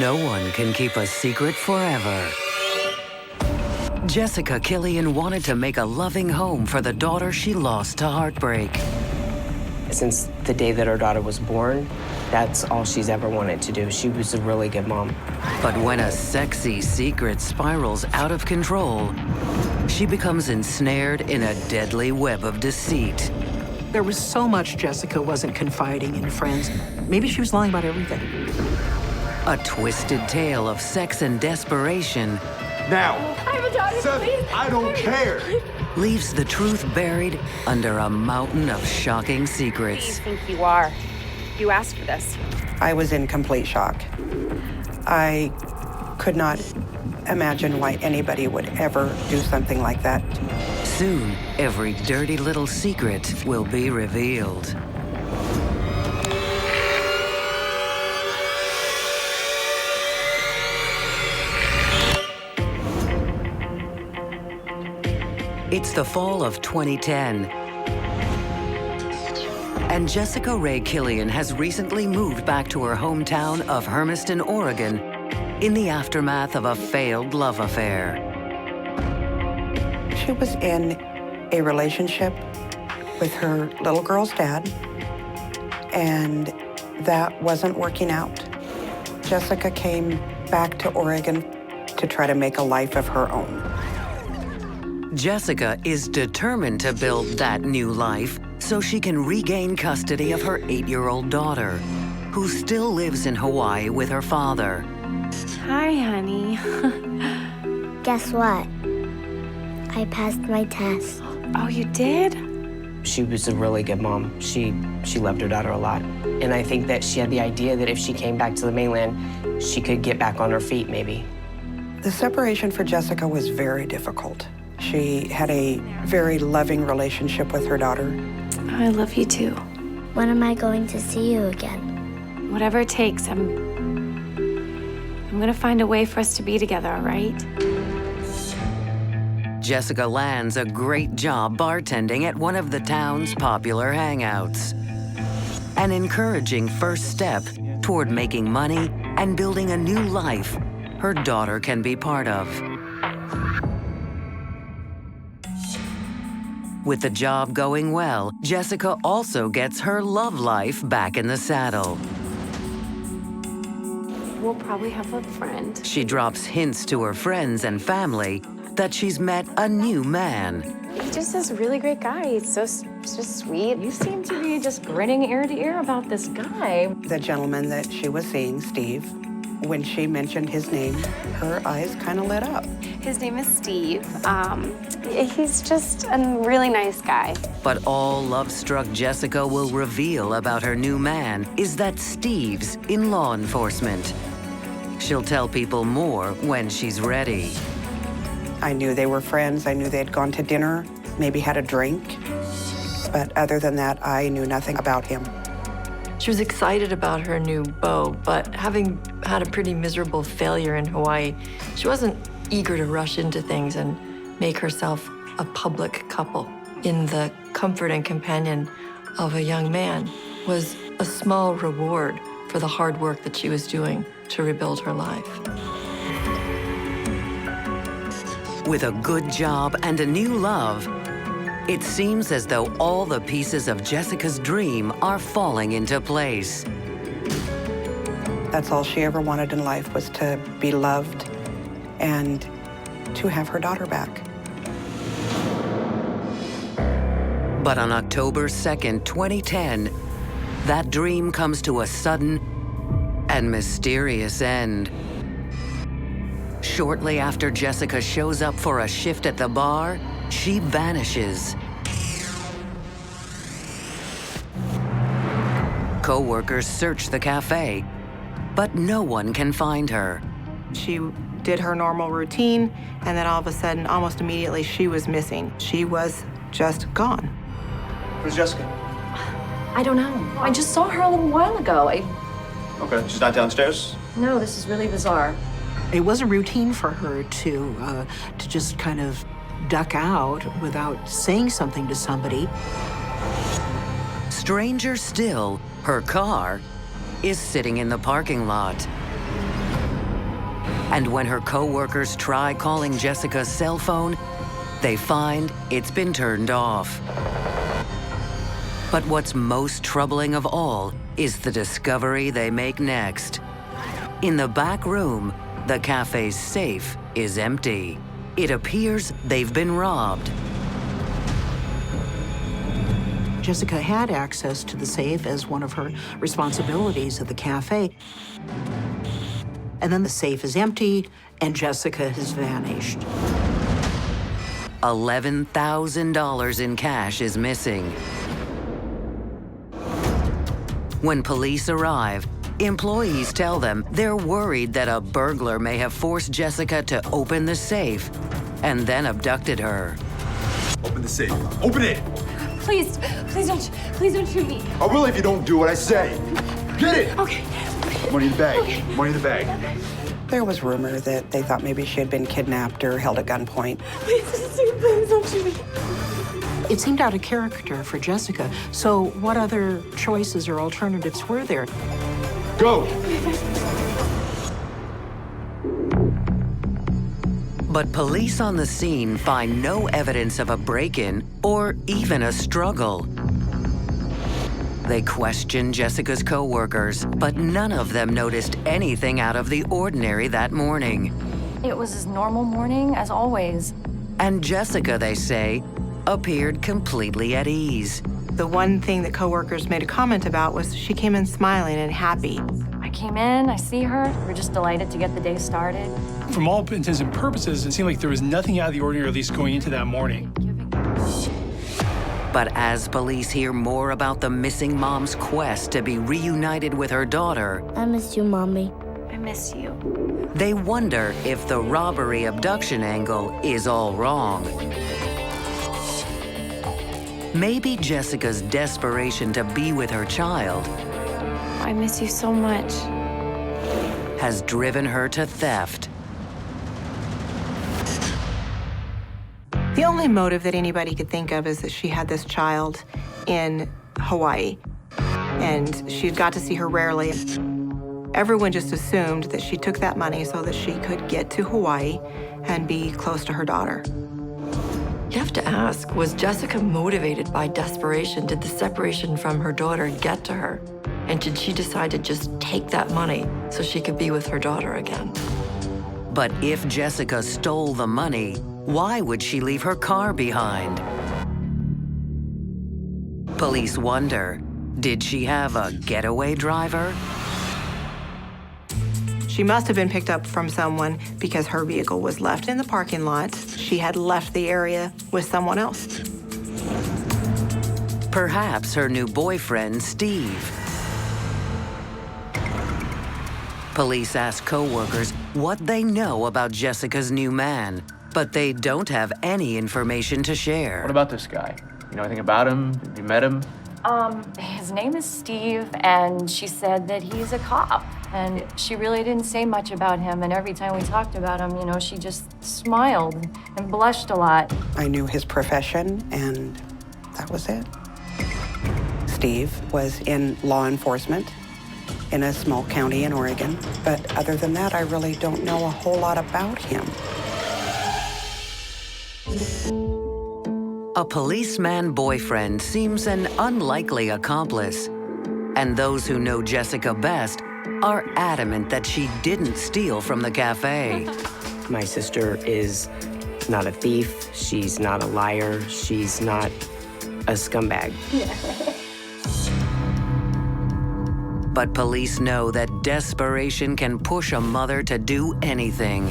No one can keep a secret forever. Jessica Killian wanted to make a loving home for the daughter she lost to heartbreak. Since the day that her daughter was born, that's all she's ever wanted to do. She was a really good mom. But when a sexy secret spirals out of control, she becomes ensnared in a deadly web of deceit. There was so much Jessica wasn't confiding in friends. Maybe she was lying about everything. A twisted tale of sex and desperation. Now, I have a daughter, Seth, please. I don't care. Leaves the truth buried under a mountain of shocking secrets. Who do you think you are? You asked for this. I was in complete shock. I could not imagine why anybody would ever do something like that. Soon, every dirty little secret will be revealed. It's the fall of 2010. And Jessica Ray Killian has recently moved back to her hometown of Hermiston, Oregon, in the aftermath of a failed love affair. She was in a relationship with her little girl's dad, and that wasn't working out. Jessica came back to Oregon to try to make a life of her own. Jessica is determined to build that new life so she can regain custody of her 8-year-old daughter, who still lives in Hawaii with her father. Hi, honey. Guess what? I passed my test. Oh, you did? She was a really good mom. She loved her daughter a lot. And I think that she had the idea that if she came back to the mainland, she could get back on her feet, maybe. The separation for Jessica was very difficult. She had a very loving relationship with her daughter. I love you too. When am I going to see you again? Whatever it takes, I'm gonna find a way for us to be together, all right? Jessica lands a great job bartending at one of the town's popular hangouts. An encouraging first step toward making money and building a new life her daughter can be part of. With the job going well, Jessica also gets her love life back in the saddle. We'll probably have a friend. She drops hints to her friends and family that she's met a new man. He's just this really great guy. He's just sweet. You seem to be just grinning ear to ear about this guy. The gentleman that she was seeing, Steve, when she mentioned his name, her eyes kind of lit up. His name is Steve. He's just a really nice guy. But all love-struck Jessica will reveal about her new man is that Steve's in law enforcement. She'll tell people more when she's ready. I knew they were friends. I knew they had gone to dinner, maybe had a drink. But other than that, I knew nothing about him. She was excited about her new beau, but having had a pretty miserable failure in Hawaii, she wasn't eager to rush into things and make herself a public couple. In the comfort and companion of a young man was a small reward for the hard work that she was doing to rebuild her life. With a good job and a new love, it seems as though all the pieces of Jessica's dream are falling into place. That's all she ever wanted in life, was to be loved and to have her daughter back. But on October 2nd, 2010, that dream comes to a sudden and mysterious end. Shortly after Jessica shows up for a shift at the bar, she vanishes. Co-workers search the cafe, but no one can find her. She did her normal routine, and then all of a sudden, almost immediately, she was missing. She was just gone. Where's Jessica? I don't know. I just saw her a little while ago. Okay, she's not downstairs? No, this is really bizarre. It wasn't routine for her to just kind of duck out without saying something to somebody. Stranger still, her car is sitting in the parking lot. And when her co-workers try calling Jessica's cell phone, they find it's been turned off. But what's most troubling of all is the discovery they make next. In the back room, the cafe's safe is empty. It appears they've been robbed. Jessica had access to the safe as one of her responsibilities at the cafe. And then the safe is empty, and Jessica has vanished. $11,000 in cash is missing. When police arrive, employees tell them they're worried that a burglar may have forced Jessica to open the safe and then abducted her. Open the safe. Open it! Please don't shoot me. I will if you don't do what I say. Get it! Okay. Money in the bag. Okay. Money in the bag. There was rumor that they thought maybe she had been kidnapped or held at gunpoint. Please don't shoot me. It seemed out of character for Jessica, so what other choices or alternatives were there? Go! But police on the scene find no evidence of a break-in or even a struggle. They question Jessica's co-workers, but none of them noticed anything out of the ordinary that morning. It was his normal morning, as always. And Jessica, they say, appeared completely at ease. The one thing that coworkers made a comment about was she came in smiling and happy. I came in, I see her. We're just delighted to get the day started. From all intents and purposes, it seemed like there was nothing out of the ordinary, at least going into that morning. But as police hear more about the missing mom's quest to be reunited with her daughter, I miss you, Mommy. I miss you. they wonder if the robbery abduction angle is all wrong. Maybe Jessica's desperation to be with her child I miss you so much. has driven her to theft. The only motive that anybody could think of is that she had this child in Hawaii, and she got to see her rarely. Everyone just assumed that she took that money so that she could get to Hawaii and be close to her daughter. You have to ask, was Jessica motivated by desperation? Did the separation from her daughter get to her? And did she decide to just take that money so she could be with her daughter again? But if Jessica stole the money, why would she leave her car behind? Police wonder, did she have a getaway driver? She must have been picked up from someone because her vehicle was left in the parking lot. She had left the area with someone else. Perhaps her new boyfriend, Steve. Police ask co-workers what they know about Jessica's new man, but they don't have any information to share. What about this guy? You know anything about him? Have you met him? His name is Steve, and she said that he's a cop. And she really didn't say much about him, and every time we talked about him, you know, she just smiled and blushed a lot. I knew his profession, and that was it. Steve was in law enforcement in a small county in Oregon, but other than that, I really don't know a whole lot about him. A policeman boyfriend seems an unlikely accomplice, and those who know Jessica best are adamant that she didn't steal from the cafe. My sister is not a thief. She's not a liar. She's not a scumbag. But police know that desperation can push a mother to do anything.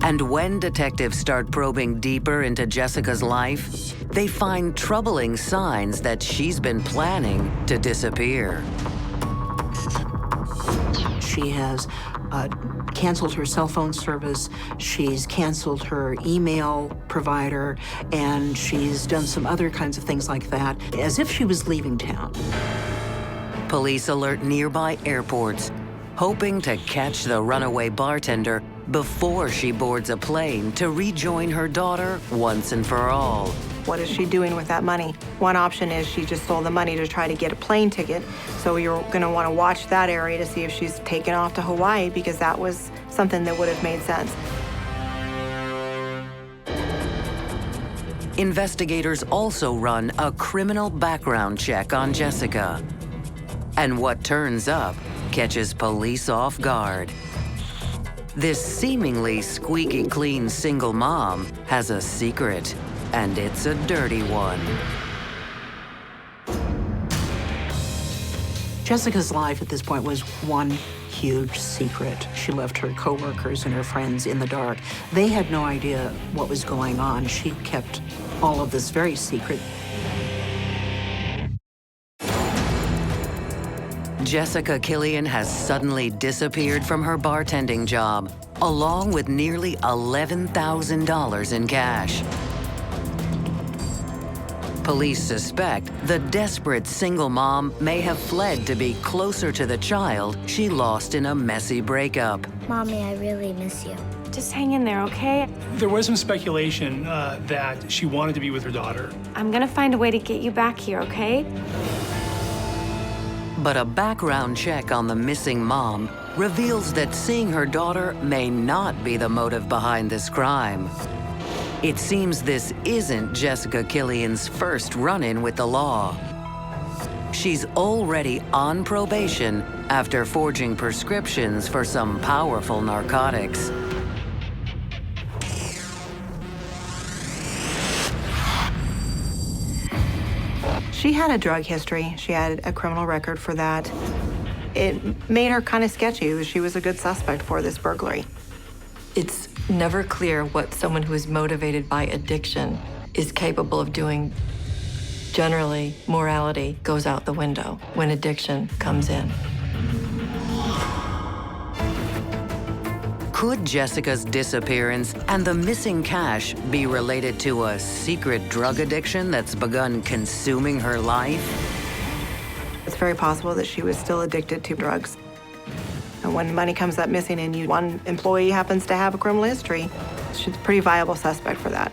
And when detectives start probing deeper into Jessica's life, they find troubling signs that she's been planning to disappear. She has canceled her cell phone service, she's canceled her email provider, and she's done some other kinds of things like that, as if she was leaving town. Police alert nearby airports, hoping to catch the runaway bartender before she boards a plane to rejoin her daughter once and for all. What is she doing with that money? One option is she just stole the money to try to get a plane ticket. So you're gonna wanna watch that area to see if she's taken off to Hawaii, because that was something that would have made sense. Investigators also run a criminal background check on Jessica. And what turns up catches police off guard. This seemingly squeaky clean single mom has a secret, and it's a dirty one. Jessica's life at this point was one huge secret. She left her coworkers and her friends in the dark. They had no idea what was going on. She kept all of this very secret. Jessica Killian has suddenly disappeared from her bartending job, along with nearly $11,000 in cash. Police suspect the desperate single mom may have fled to be closer to the child she lost in a messy breakup. Mommy, I really miss you. Just hang in there, okay? There was some speculation that she wanted to be with her daughter. I'm gonna find a way to get you back here, okay? But a background check on the missing mom reveals that seeing her daughter may not be the motive behind this crime. It seems this isn't Jessica Killian's first run-in with the law. She's already on probation after forging prescriptions for some powerful narcotics. She had a drug history. She had a criminal record for that. It made her kind of sketchy. She was a good suspect for this burglary. It's never clear what someone who is motivated by addiction is capable of doing. Generally, morality goes out the window when addiction comes in. Could Jessica's disappearance and the missing cash be related to a secret drug addiction that's begun consuming her life? It's very possible that she was still addicted to drugs. And when money comes up missing and one employee happens to have a criminal history, she's a pretty viable suspect for that.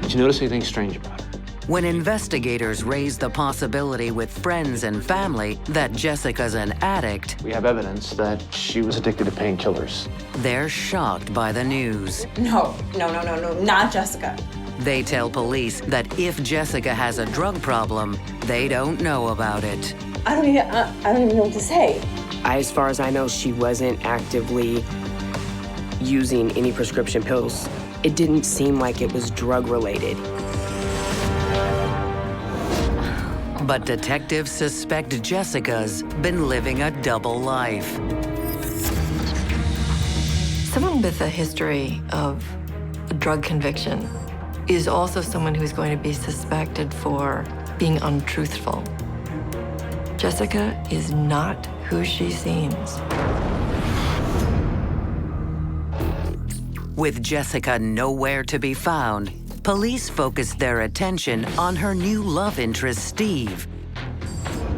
Did you notice anything strange about her? When investigators raise the possibility with friends and family that Jessica's an addict, We have evidence that she was addicted to painkillers. they're shocked by the news. No, not Jessica. They tell police that if Jessica has a drug problem, they don't know about it. I don't even know what to say. As far as I know, she wasn't actively using any prescription pills. It didn't seem like it was drug-related. But detectives suspect Jessica's been living a double life. Someone with a history of a drug conviction is also someone who's going to be suspected for being untruthful. Jessica is not who she seems. With Jessica nowhere to be found, police focused their attention on her new love interest, Steve,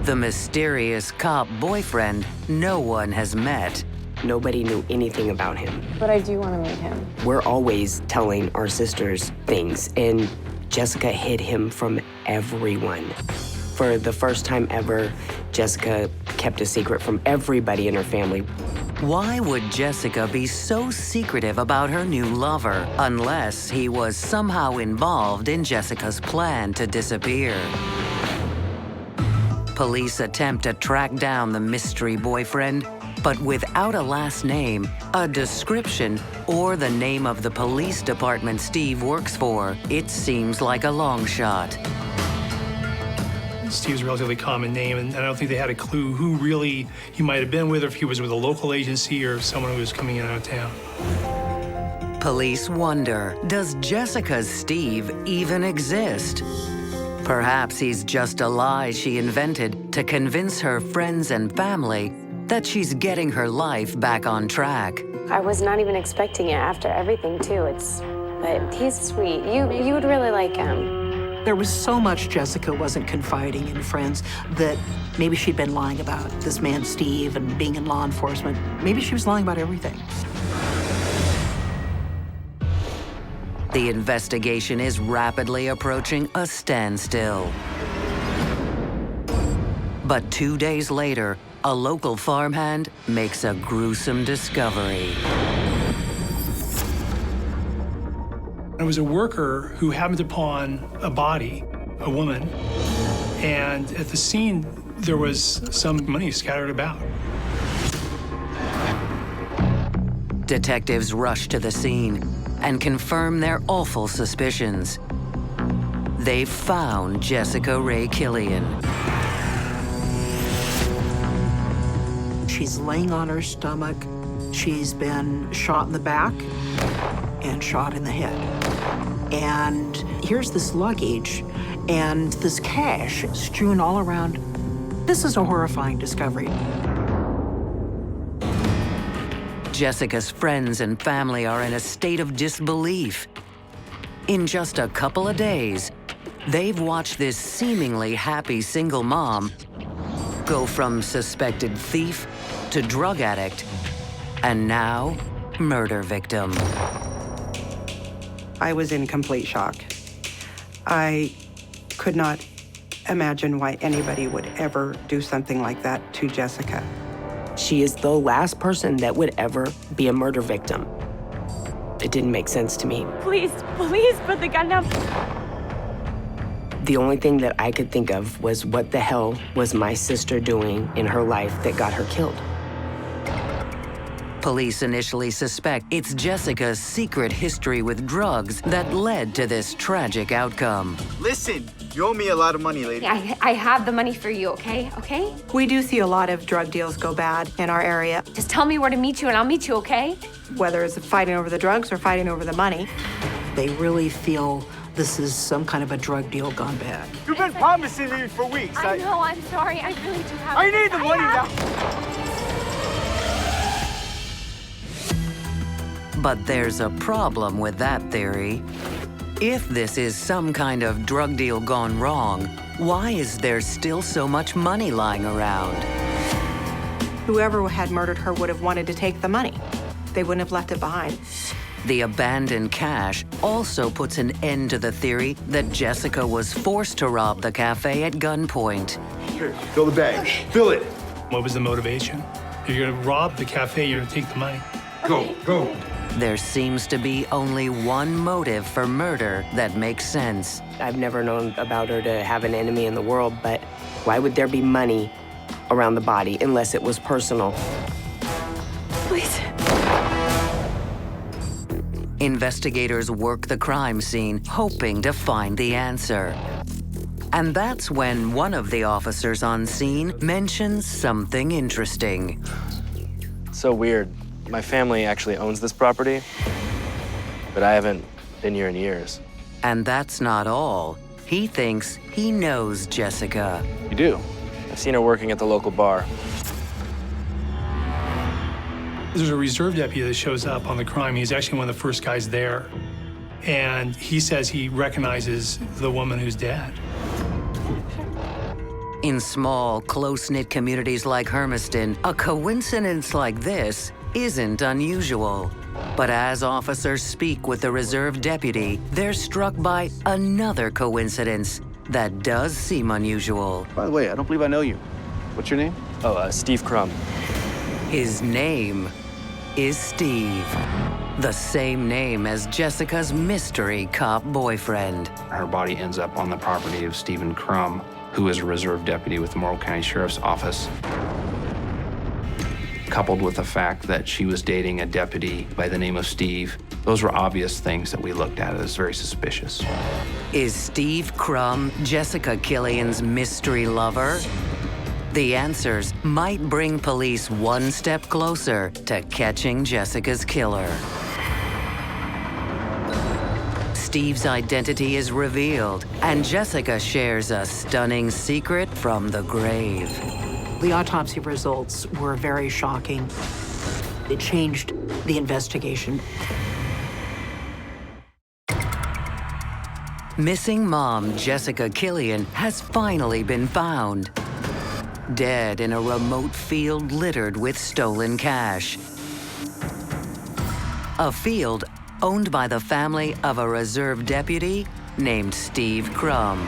the mysterious cop boyfriend no one has met. Nobody knew anything about him. But I do want to meet him. We're always telling our sisters things, and Jessica hid him from everyone. For the first time ever, Jessica kept a secret from everybody in her family. Why would Jessica be so secretive about her new lover unless he was somehow involved in Jessica's plan to disappear? Police attempt to track down the mystery boyfriend, but without a last name, a description, or the name of the police department Steve works for, it seems like a long shot. Steve's a relatively common name, and I don't think they had a clue who really he might have been with, or if he was with a local agency or someone who was coming in and out of town. Police wonder, does Jessica's Steve even exist? Perhaps he's just a lie she invented to convince her friends and family that she's getting her life back on track. I was not even expecting it after everything, too. But he's sweet. You would really like him. There was so much Jessica wasn't confiding in friends that maybe she'd been lying about this man, Steve, and being in law enforcement. Maybe she was lying about everything. The investigation is rapidly approaching a standstill. But 2 days later, a local farmhand makes a gruesome discovery. It was a worker who happened upon a body, a woman, and at the scene, there was some money scattered about. Detectives rush to the scene and confirm their awful suspicions. They've found Jessica Ray Killian. She's laying on her stomach. She's been shot in the back and shot in the head. And here's this luggage and this cash strewn all around. This is a horrifying discovery. Jessica's friends and family are in a state of disbelief. In just a couple of days, they've watched this seemingly happy single mom go from suspected thief to drug addict, and now murder victim. I was in complete shock. I could not imagine why anybody would ever do something like that to Jessica. She is the last person that would ever be a murder victim. It didn't make sense to me. Please, please put the gun down. The only thing that I could think of was what the hell was my sister doing in her life that got her killed? Police initially suspect it's Jessica's secret history with drugs that led to this tragic outcome. Listen, you owe me a lot of money, lady. I have the money for you, okay? Okay? We do see a lot of drug deals go bad in our area, Just tell me where to meet you and I'll meet you, okay? whether it's fighting over the drugs or fighting over the money. They really feel this is some kind of a drug deal gone bad. You've been promising me for weeks. I know, I'm sorry. I really do have I need the money now. But there's a problem with that theory. If this is some kind of drug deal gone wrong, why is there still so much money lying around? Whoever had murdered her would have wanted to take the money. They wouldn't have left it behind. The abandoned cash also puts an end to the theory that Jessica was forced to rob the cafe at gunpoint. Here, fill the bag. Fill it. What was the motivation? If you're gonna rob the cafe, you're gonna take the money. Go, go. There seems to be only one motive for murder that makes sense. I've never known about her to have an enemy in the world, but why would there be money around the body unless it was personal? Please. Investigators work the crime scene, hoping to find the answer. And that's when one of the officers on scene mentions something interesting. So weird. My family actually owns this property, but I haven't been here in years. And that's not all. He thinks he knows Jessica. You do? I've seen her working at the local bar. There's a reserve deputy that shows up on the crime. He's actually one of the first guys there. And he says he recognizes the woman who's dead. In small, close-knit communities like Hermiston, a coincidence like this isn't unusual. But as officers speak with the reserve deputy, they're struck by another coincidence that does seem unusual. By the way, I don't believe I know you. What's your name? Oh, Steve Crum. His name is Steve, the same name as Jessica's mystery cop boyfriend. Her body ends up on the property of Stephen Crum, who is a reserve deputy with the Morrow County Sheriff's Office. Coupled with the fact that she was dating a deputy by the name of Steve, those were obvious things that we looked at as very suspicious. Is Steve Crum Jessica Killian's mystery lover? The answers might bring police one step closer to catching Jessica's killer. Steve's identity is revealed, and Jessica shares a stunning secret from the grave. The autopsy results were very shocking. It changed the investigation. Missing mom Jessica Killian has finally been found. Dead in a remote field littered with stolen cash. A field owned by the family of a reserve deputy named Steve Crum.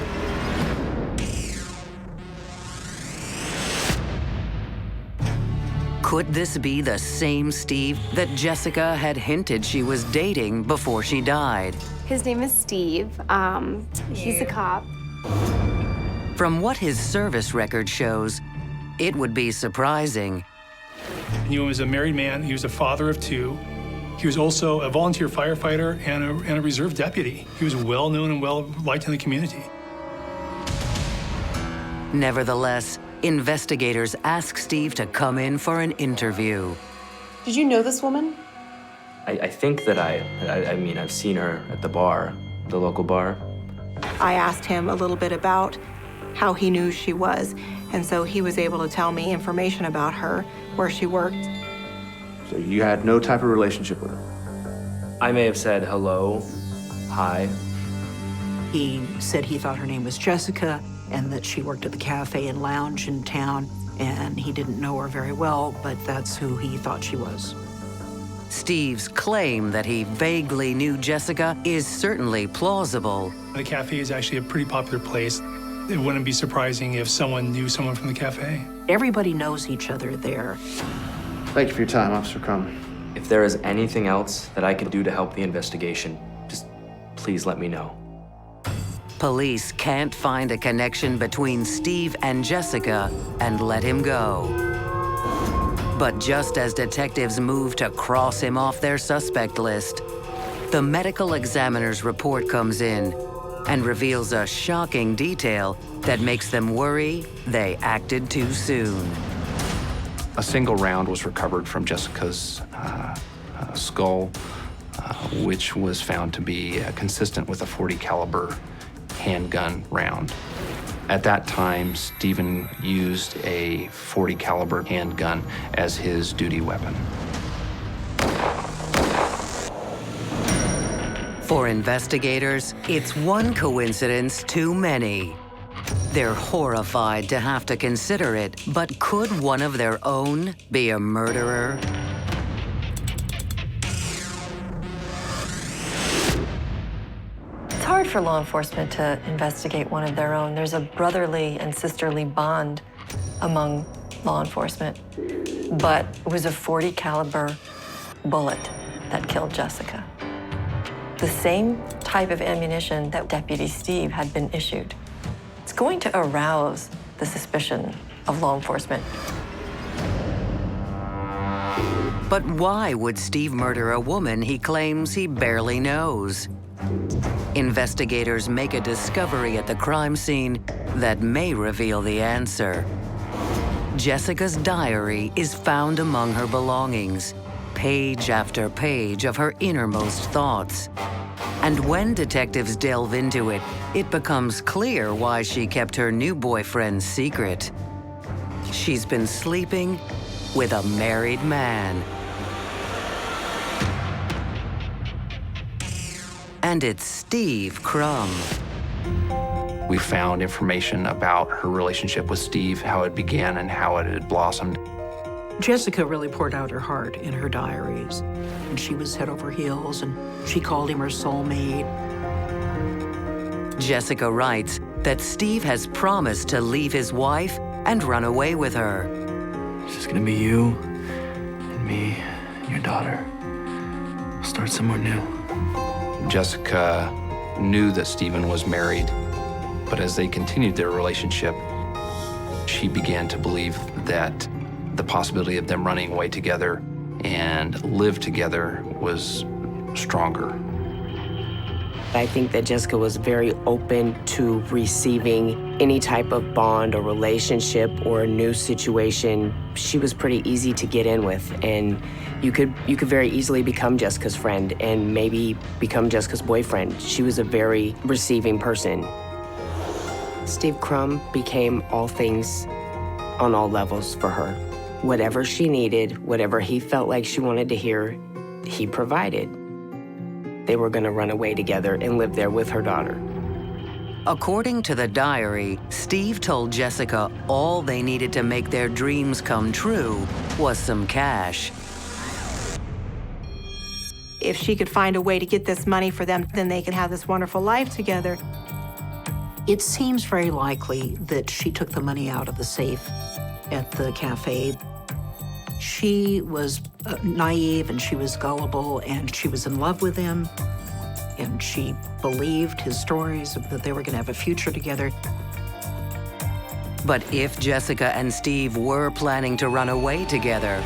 Could this be the same Steve that Jessica had hinted she was dating before she died? His name is Steve. He's a cop. From what his service record shows, it would be surprising. He was a married man. He was a father of 2. He was also a volunteer firefighter and a reserve deputy. He was well known and well liked in the community. Nevertheless, investigators ask Steve to come in for an interview. Did you know this woman? I think that I mean, I've seen her at the bar, the local bar. I asked him a little bit about how he knew she was, and so he was able to tell me information about her, where she worked. So you had no type of relationship with her? I may have said hello, hi. He said he thought her name was Jessica and that she worked at the cafe and lounge in town, and he didn't know her very well, but that's who he thought she was. Steve's claim that he vaguely knew Jessica is certainly plausible. The cafe is actually a pretty popular place. It wouldn't be surprising if someone knew someone from the cafe. Everybody knows each other there. Thank you for your time, Officer Crum. If there is anything else that I can do to help the investigation, just please let me know. Police can't find a connection between Steve and Jessica and let him go. But just as detectives move to cross him off their suspect list, the medical examiner's report comes in and reveals a shocking detail that makes them worry they acted too soon. A single round was recovered from Jessica's skull, which was found to be consistent with a .40 caliber handgun round. At that time, Stephen used a .40 caliber handgun as his duty weapon. For investigators, it's one coincidence too many. They're horrified to have to consider it, but could one of their own be a murderer? It's hard for law enforcement to investigate one of their own. There's a brotherly and sisterly bond among law enforcement. But it was a .40 caliber bullet that killed Jessica. The same type of ammunition that Deputy Steve had been issued. It's going to arouse the suspicion of law enforcement. But why would Steve murder a woman he claims he barely knows? Investigators make a discovery at the crime scene that may reveal the answer. Jessica's diary is found among her belongings, page after page of her innermost thoughts. And when detectives delve into it, it becomes clear why she kept her new boyfriend secret. She's been sleeping with a married man. And it's Steve Crum. We found information about her relationship with Steve, how it began and how it had blossomed. Jessica really poured out her heart in her diaries. And she was head over heels, and she called him her soulmate. Jessica writes that Steve has promised to leave his wife and run away with her. It's just gonna be you and me and your daughter. We'll start somewhere new. Jessica knew that Stephen was married, but as they continued their relationship, she began to believe that the possibility of them running away together and live together was stronger. I think that Jessica was very open to receiving any type of bond or relationship or a new situation. She was pretty easy to get in with, and you could very easily become Jessica's friend and maybe become Jessica's boyfriend. She was a very receiving person. Steve Crum became all things on all levels for her. Whatever she needed, whatever he felt like she wanted to hear, he provided. They were going to run away together and live there with her daughter. According to the diary, Steve told Jessica all they needed to make their dreams come true was some cash. If she could find a way to get this money for them, then they could have this wonderful life together. It seems very likely that she took the money out of the safe at the cafe. She was naive and she was gullible and she was in love with him and she believed his stories that they were going to have a future together. But if Jessica and Steve were planning to run away together,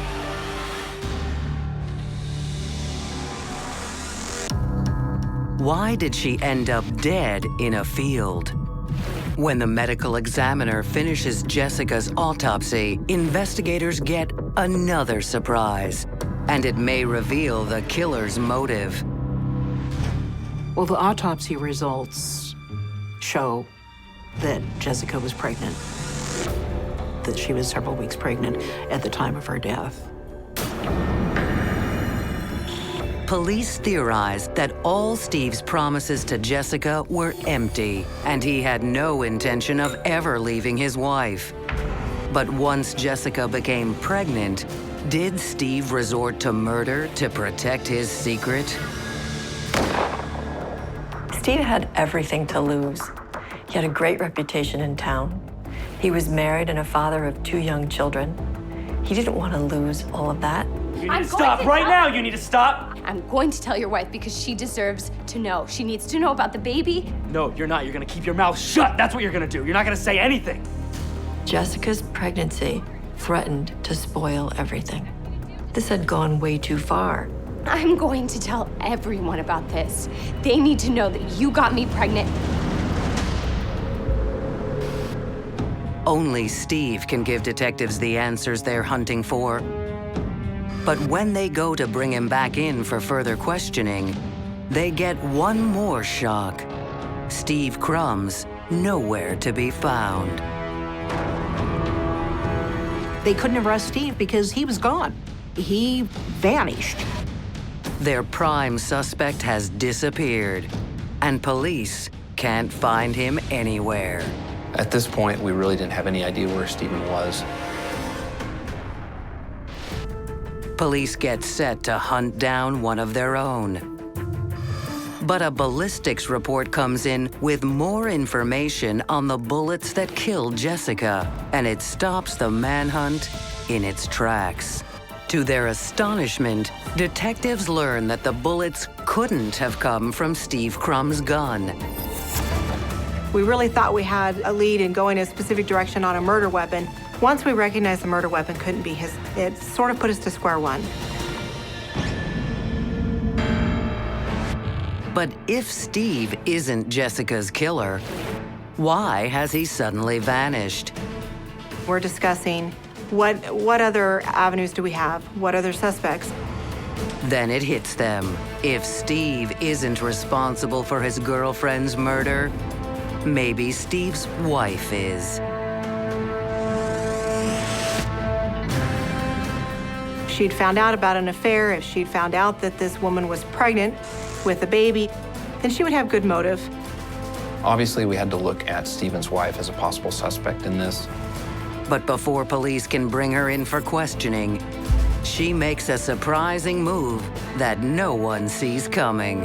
why did she end up dead in a field? When the medical examiner finishes Jessica's autopsy, investigators get another surprise, and it may reveal the killer's motive. Well, the autopsy results show that Jessica was pregnant, that she was several weeks pregnant at the time of her death. Police theorized that all Steve's promises to Jessica were empty, and he had no intention of ever leaving his wife. But once Jessica became pregnant, did Steve resort to murder to protect his secret? Steve had everything to lose. He had a great reputation in town. He was married and a father of 2 young children. He didn't want to lose all of that. You need to stop right now. You need to stop. I'm going to tell your wife because she deserves to know. She needs to know about the baby. No, you're not. You're gonna keep your mouth shut. That's what you're gonna do. You're not gonna say anything. Jessica's pregnancy threatened to spoil everything. This had gone way too far. I'm going to tell everyone about this. They need to know that you got me pregnant. Only Steve can give detectives the answers they're hunting for. But when they go to bring him back in for further questioning, they get one more shock. Steve Crum's nowhere to be found. They couldn't arrest Steve because he was gone. He vanished. Their prime suspect has disappeared, and police can't find him anywhere. At this point, we really didn't have any idea where Stephen was. Police get set to hunt down one of their own. But a ballistics report comes in with more information on the bullets that killed Jessica, and it stops the manhunt in its tracks. To their astonishment, detectives learn that the bullets couldn't have come from Steve Crum's gun. We really thought we had a lead in going a specific direction on a murder weapon. Once we recognized the murder weapon couldn't be his, it sort of put us to square one. But if Steve isn't Jessica's killer, why has he suddenly vanished? We're discussing what other avenues do we have? What other suspects? Then it hits them. If Steve isn't responsible for his girlfriend's murder, maybe Steve's wife is. She'd found out about an affair. If she'd found out that this woman was pregnant with a baby, then she would have good motive. Obviously, we had to look at Stephen's wife as a possible suspect in this. But before police can bring her in for questioning, she makes a surprising move that no one sees coming.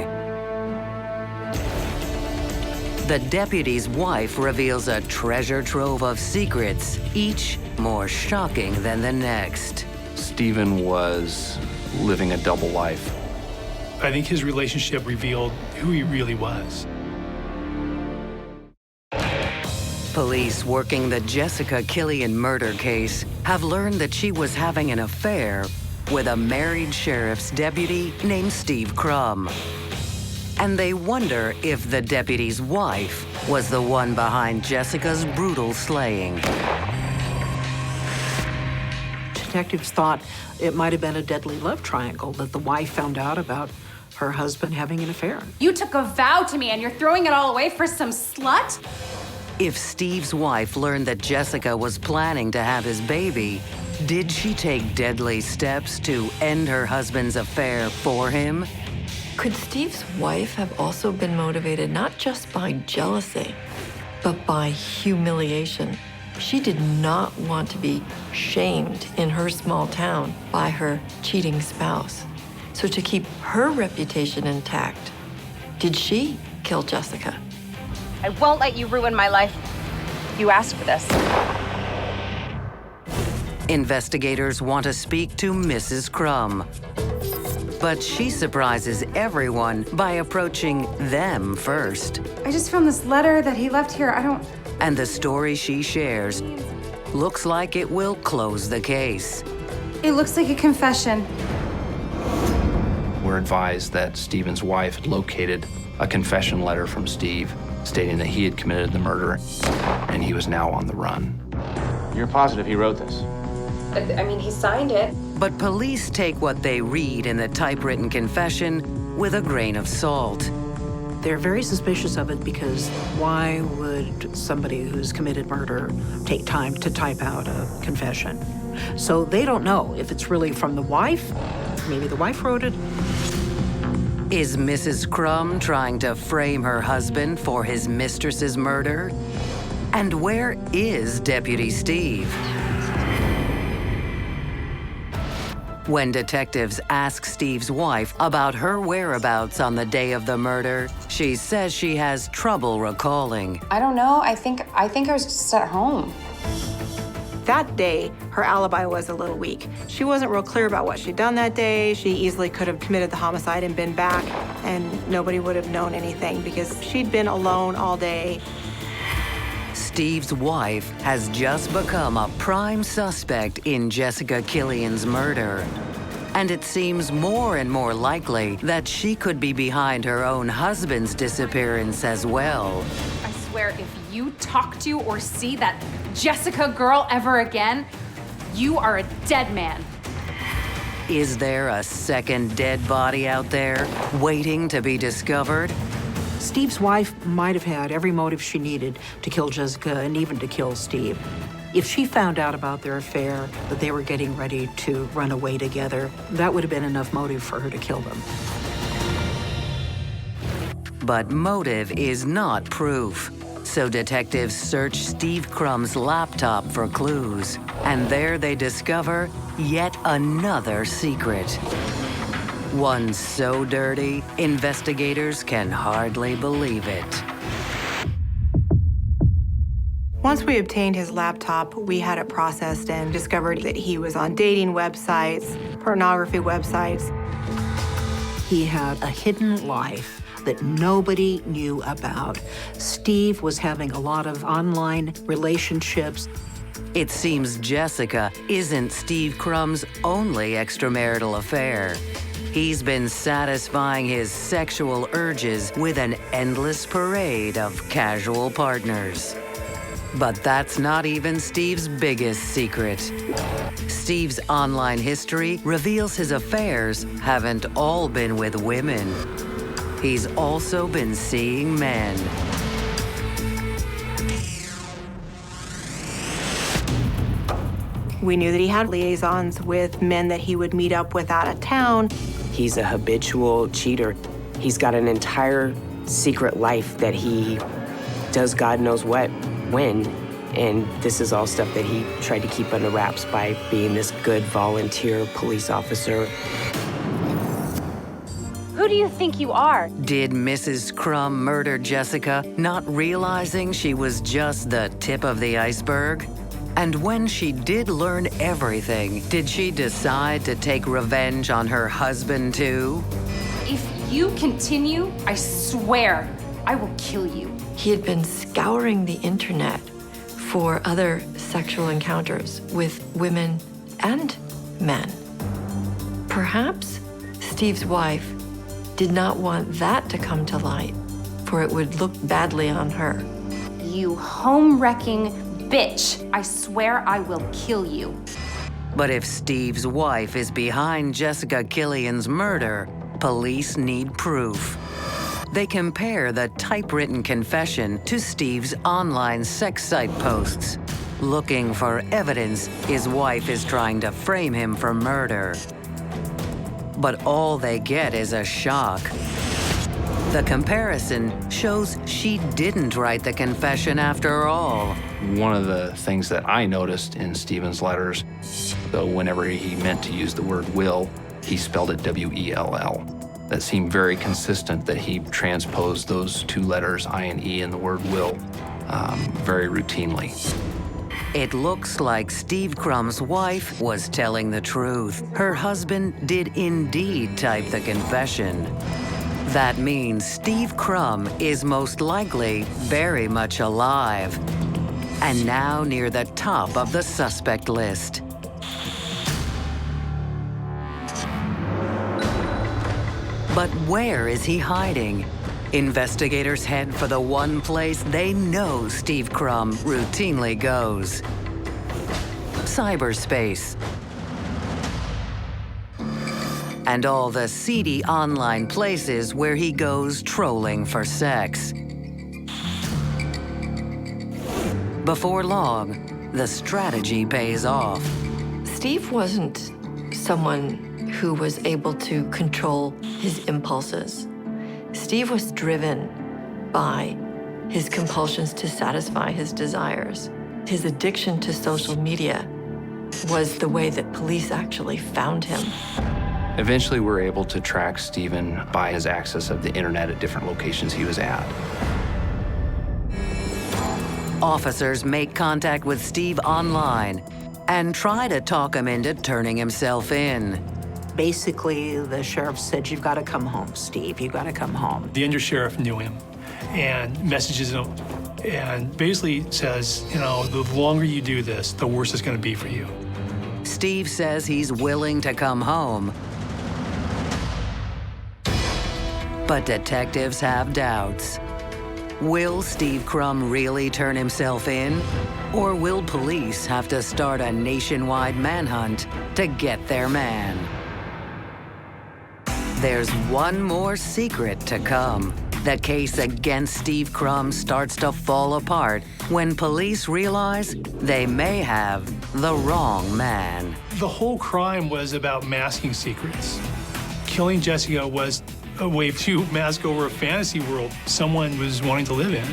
The deputy's wife reveals a treasure trove of secrets, each more shocking than the next. Stephen was living a double life. I think his relationship revealed who he really was. Police working the Jessica Killian murder case have learned that she was having an affair with a married sheriff's deputy named Steve Crum. And they wonder if the deputy's wife was the one behind Jessica's brutal slaying. Detectives thought it might have been a deadly love triangle, that the wife found out about her husband having an affair. You took a vow to me and you're throwing it all away for some slut? If Steve's wife learned that Jessica was planning to have his baby, did she take deadly steps to end her husband's affair for him? Could Steve's wife have also been motivated not just by jealousy, but by humiliation? She did not want to be shamed in her small town by her cheating spouse. So to keep her reputation intact, did she kill Jessica? I won't let you ruin my life. You asked for this. Investigators want to speak to Mrs. Crum. But she surprises everyone by approaching them first. I just found this letter that he left here. And the story she shares looks like it will close the case. It looks like a confession. We're advised that Stephen's wife had located a confession letter from Steve stating that he had committed the murder and he was now on the run. You're positive he wrote this? I mean, he signed it. But police take what they read in the typewritten confession with a grain of salt. They're very suspicious of it because why would somebody who's committed murder take time to type out a confession? So they don't know if it's really from the wife. Maybe the wife wrote it. Is Mrs. Crum trying to frame her husband for his mistress's murder? And where is Deputy Steve? When detectives ask Steve's wife about her whereabouts on the day of the murder, she says she has trouble recalling. I don't know. I think I was just at home. That day, her alibi was a little weak. She wasn't real clear about what she'd done that day. She easily could have committed the homicide and been back, and nobody would have known anything because she'd been alone all day. Steve's wife has just become a prime suspect in Jessica Killian's murder. And it seems more and more likely that she could be behind her own husband's disappearance as well. I swear, if you talk to or see that Jessica girl ever again, you are a dead man. Is there a second dead body out there waiting to be discovered? Steve's wife might have had every motive she needed to kill Jessica and even to kill Steve. If she found out about their affair, that they were getting ready to run away together, that would have been enough motive for her to kill them. But motive is not proof. So detectives search Steve Crum's laptop for clues, and there they discover yet another secret. One so dirty, investigators can hardly believe it. Once we obtained his laptop, we had it processed and discovered that he was on dating websites, pornography websites. He had a hidden life that nobody knew about. Steve was having a lot of online relationships. It seems Jessica isn't Steve Crum's only extramarital affair. He's been satisfying his sexual urges with an endless parade of casual partners. But that's not even Steve's biggest secret. Steve's online history reveals his affairs haven't all been with women. He's also been seeing men. We knew that he had liaisons with men that he would meet up with out of town. He's a habitual cheater. He's got an entire secret life that he does God knows what, when, and this is all stuff that he tried to keep under wraps by being this good volunteer police officer. Who do you think you are? Did Mrs. Crum murder Jessica, not realizing she was just the tip of the iceberg? And when she did learn everything, did she decide to take revenge on her husband too? If you continue, I swear, I will kill you. He had been scouring the internet for other sexual encounters with women and men. Perhaps Steve's wife did not want that to come to light, for it would look badly on her. You home-wrecking bitch. I swear I will kill you. But if Steve's wife is behind Jessica Killian's murder, police need proof. They compare the typewritten confession to Steve's online sex site posts, looking for evidence his wife is trying to frame him for murder. But all they get is a shock. The comparison shows she didn't write the confession after all. One of the things that I noticed in Stephen's letters, though whenever he meant to use the word will, he spelled it W-E-L-L. That seemed very consistent that he transposed those two letters, I and E, in the word will, very routinely. it looks like Steve Crum's wife was telling the truth. Her husband did indeed type the confession. That means Steve Crum is most likely very much alive, and now near the top of the suspect list. But where is he hiding? Investigators head for the one place they know Steve Crum routinely goes: cyberspace. And all the seedy online places where he goes trolling for sex. Before long, the strategy pays off. Steve wasn't someone who was able to control his impulses. Steve was driven by his compulsions to satisfy his desires. His addiction to social media was the way that police actually found him. Eventually, we were able to track Stephen by his access of the internet at different locations he was at. Officers make contact with Steve online and try to talk him into turning himself in. Basically, the sheriff said, "You've got to come home, Steve. You've got to come home." The undersheriff knew him and messages him and basically says, you know, the longer you do this, the worse it's going to be for you. Steve says he's willing to come home, but detectives have doubts. Will Steve Crum really turn himself in? Or will police have to start a nationwide manhunt to get their man? There's one more secret to come. The case against Steve Crum starts to fall apart when police realize they may have the wrong man. The whole crime was about masking secrets. Killing Jessica was a way to mask over a fantasy world someone was wanting to live in.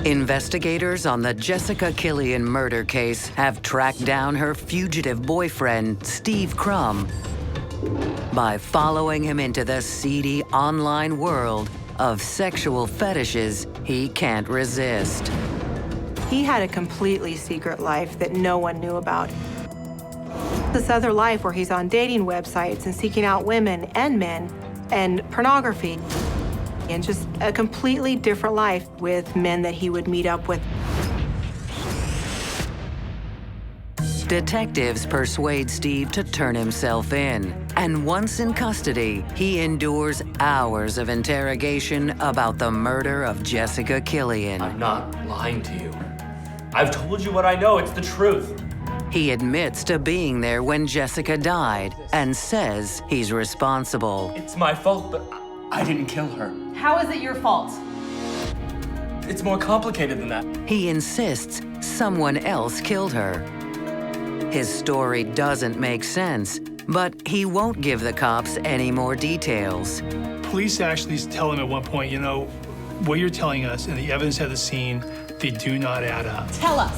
Investigators on the Jessica Killian murder case have tracked down her fugitive boyfriend, Steve Crum, by following him into the seedy online world of sexual fetishes he can't resist. He had a completely secret life that no one knew about. This other life where he's on dating websites and seeking out women and men and pornography, and just a completely different life with men that he would meet up with. Detectives persuade Steve to turn himself in, and once in custody, he endures hours of interrogation about the murder of Jessica Killian. I'm not lying to you. I've told you what I know. It's the truth. He admits to being there when Jessica died and says he's responsible. It's my fault, but I didn't kill her. How is it your fault? It's more complicated than that. He insists someone else killed her. His story doesn't make sense, but he won't give the cops any more details. Police actually tell him at one point, you know, what you're telling us and the evidence at the scene, they do not add up. Tell us.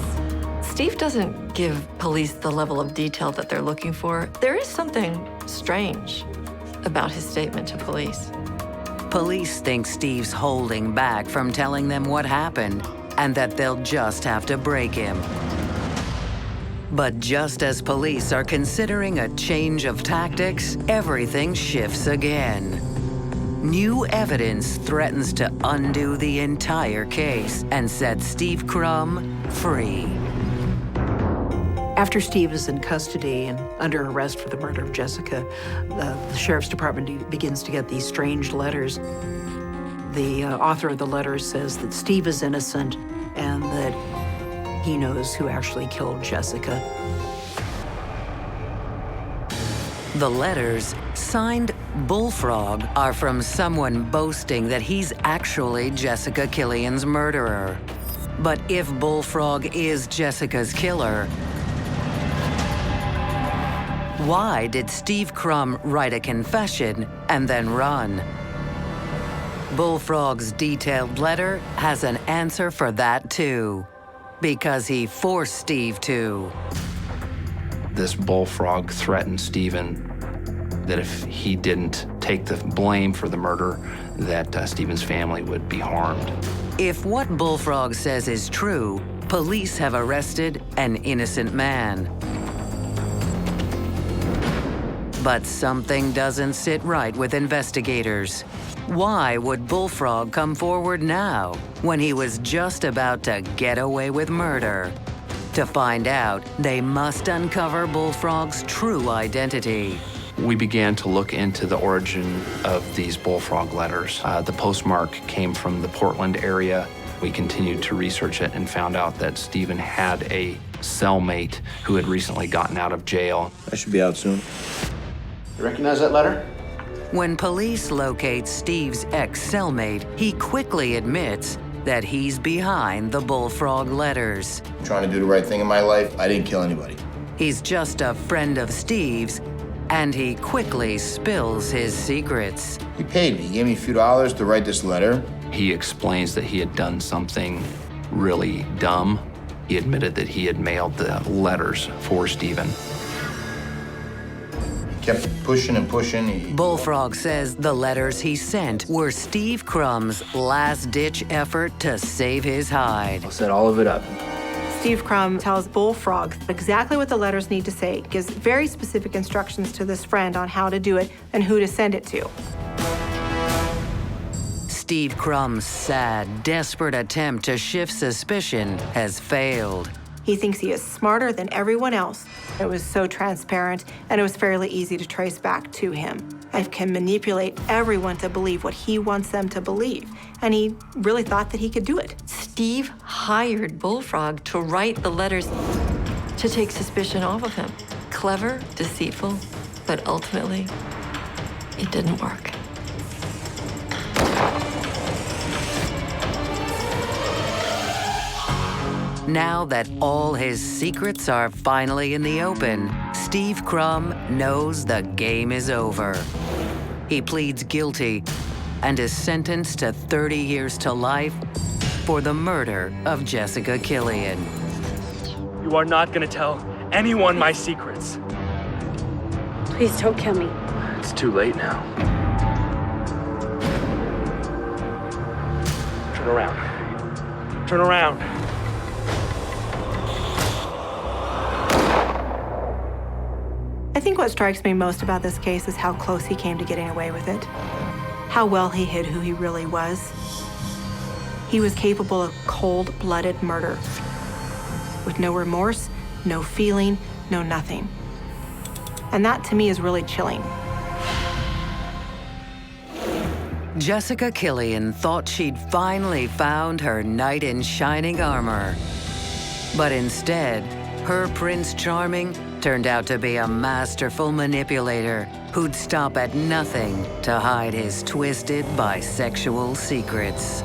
Steve doesn't give police the level of detail that they're looking for. There is something strange about his statement to police. Police think Steve's holding back from telling them what happened and that they'll just have to break him. But just as police are considering a change of tactics, everything shifts again. New evidence threatens to undo the entire case and set Steve Crum free. After Steve is in custody and under arrest for the murder of Jessica, the sheriff's department begins to get these strange letters. The author of the letters says that Steve is innocent and that he knows who actually killed Jessica. The letters, signed Bullfrog, are from someone boasting that he's actually Jessica Killian's murderer. But if Bullfrog is Jessica's killer, why did Steve Crum write a confession and then run? Bullfrog's detailed letter has an answer for that too, because he forced Steve to. This Bullfrog threatened Stephen that if he didn't take the blame for the murder, that Stephen's family would be harmed. If what Bullfrog says is true, police have arrested an innocent man. But something doesn't sit right with investigators. Why would Bullfrog come forward now, when he was just about to get away with murder? To find out, they must uncover Bullfrog's true identity. We began to look into the origin of these Bullfrog letters. The postmark came from the Portland area. We continued to research it and found out that Stephen had a cellmate who had recently gotten out of jail. I should be out soon. You recognize that letter? When police locate Steve's ex-cellmate, he quickly admits that he's behind the Bullfrog letters. I'm trying to do the right thing in my life. I didn't kill anybody. He's just a friend of Steve's, and he quickly spills his secrets. He paid me. He gave me a few dollars to write this letter. He explains that he had done something really dumb. He admitted that he had mailed the letters for Stephen. Kept pushing and pushing. Bullfrog says the letters he sent were Steve Crum's last-ditch effort to save his hide. I'll set all of it up. Steve Crum tells Bullfrog exactly what the letters need to say, gives very specific instructions to this friend on how to do it and who to send it to. Steve Crum's sad, desperate attempt to shift suspicion has failed. He thinks he is smarter than everyone else. It was so transparent, and it was fairly easy to trace back to him. I can manipulate everyone to believe what he wants them to believe, and he really thought that he could do it. Steve hired Bullfrog to write the letters to take suspicion off of him. Clever, deceitful, but ultimately, it didn't work. Now that all his secrets are finally in the open, Steve Crum knows the game is over. He pleads guilty and is sentenced to 30 years to life for the murder of Jessica Killian. You are not gonna tell anyone my secrets. Please don't kill me. It's too late now. Turn around. Turn around. I think what strikes me most about this case is how close he came to getting away with it. How well he hid who he really was. He was capable of cold-blooded murder. With no remorse, no feeling, no nothing. And that, to me, is really chilling. Jessica Killian thought she'd finally found her knight in shining armor. But instead, her Prince Charming turned out to be a masterful manipulator who'd stop at nothing to hide his twisted bisexual secrets.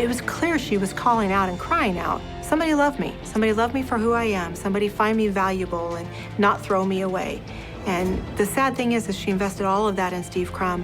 It was clear she was calling out and crying out. Somebody love me. Somebody love me for who I am. Somebody find me valuable and not throw me away. And the sad thing is she invested all of that in Steve Crum,